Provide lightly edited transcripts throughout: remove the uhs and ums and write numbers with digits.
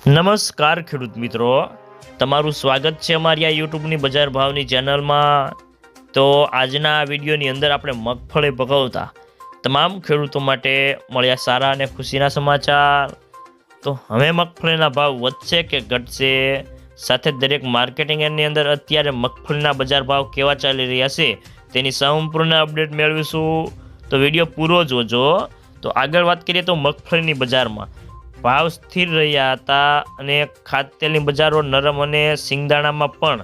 નમસ્કાર ખેડૂત મિત્રો, તમારું સ્વાગત છે અમારી આ યુટ્યુબની બજાર ભાવની ચેનલમાં। તો આજના વિડીયોની અંદર આપણે મગફળી ભગાવતા તમામ ખેડૂતો માટે મળ્યા સારા અને ખુશીના સમાચાર। તો હવે મગફળીના ભાવ વધશે કે ઘટશે, સાથે દરેક માર્કેટિંગ યાર્ડની અંદર અત્યારે મગફળીના બજાર ભાવ કેવા ચાલી રહ્યા છે તેની સંપૂર્ણ અપડેટ મેળવીશું। તો વિડીયો પૂરો જોજો। તો આગળ વાત કરીએ તો મગફળીની બજારમાં ભાવ સ્થિર રહ્યા હતા અને ખાદ્યતેલની બજારો નરમ અને સિંગદાણામાં પણ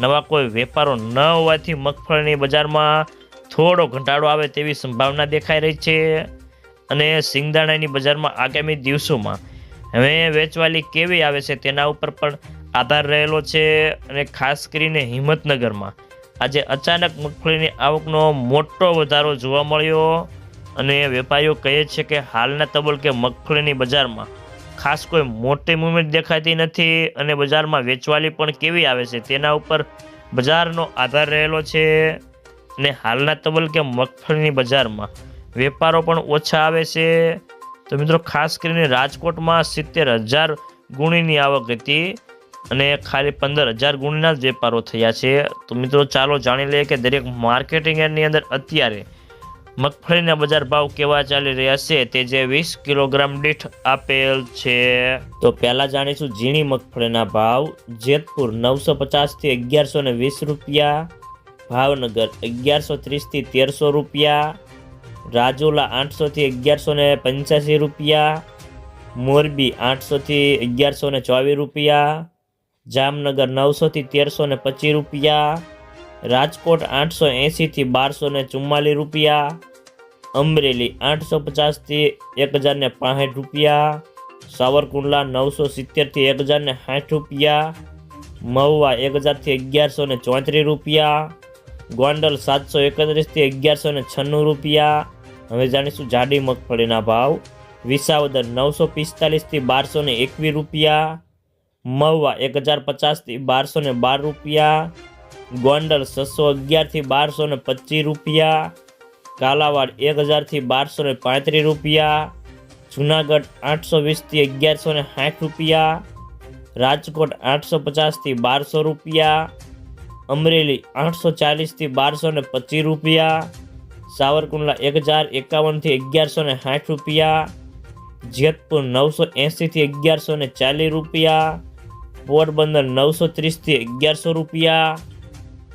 નવા કોઈ વેપારો ન હોવાથી મગફળીની બજારમાં થોડો ઘટાડો આવે તેવી સંભાવના દેખાઈ રહી છે અને સિંગદાણાની બજારમાં આગામી દિવસોમાં હવે વેચવાલી કેવી આવે છે તેના ઉપર પણ આધાર રહેલો છે અને ખાસ કરીને હિંમતનગરમાં આજે અચાનક મગફળીની આવકનો મોટો વધારો જોવા મળ્યો અને વેપારીઓ કહે છે કે હાલના તબક્કે મગફળીની બજારમાં ખાસ કોઈ મોટી મૂવમેન્ટ દેખાતી નથી અને બજારમાં વેચવાલી પણ કેવી આવે છે તેના ઉપર બજારનો આધાર રહેલો છે અને હાલના તબક્કે મગફળીની બજારમાં વેપારો પણ ઓછા આવે છે। તો મિત્રો ખાસ કરીને રાજકોટમાં 70,000 ગુણીની આવક હતી અને ખાલી 15,000 ગુણીના જ વેપારો થયા છે। તો મિત્રો ચાલો જાણી લઈએ કે દરેક માર્કેટિંગ યાર્ડની અંદર અત્યારે મગફળીના બજાર ભાવ કેવા ચાલી રહ્યા છે તે જે 20 કિલોગ્રામ દીઠ આપેલ છે। તો પહેલા જાણીશું ઝીણી મગફળીના ભાવ। જેતપુર 950 થી 1120 રૂપિયા, ભાવનગર 1130 થી 1300 રૂપિયા, રાજુલા 800 થી 1185 રૂપિયા, મોરબી 800 થી 1124 રૂપિયા, જામનગર 900 થી 1325 રૂપિયા, રાજકોટ 880 થી 1244 રૂપિયા, અમરેલી 850 થી 1065 રૂપિયા, સાવરકુંડલા 970 થી 1060 રૂપિયા, મહુવા 1000 થી 1134 રૂપિયા, ગોંડલ 731 થી 1196 રૂપિયા। હવે જાણીશું જાડી મગફળીના ભાવ। વિસાવદર 945 થી 1221 રૂપિયા, મહુવા 1050 થી 1212 રૂપિયા, ગોંડલ 611 થી 1225 રૂપિયા, કાલાવાડ 1000 થી 1235 રૂપિયા, જુનાગઢ 820 થી 1160 રૂપિયા, રાજકોટ 850 થી 1200 રૂપિયા, અમરેલી 840 થી 1225 રૂપિયા, સાવરકુંડલા 1051 થી 1160 રૂપિયા, જેતપુર 980 થી 1140 રૂપિયા, પોરબંદર 930 થી 1100 રૂપિયા,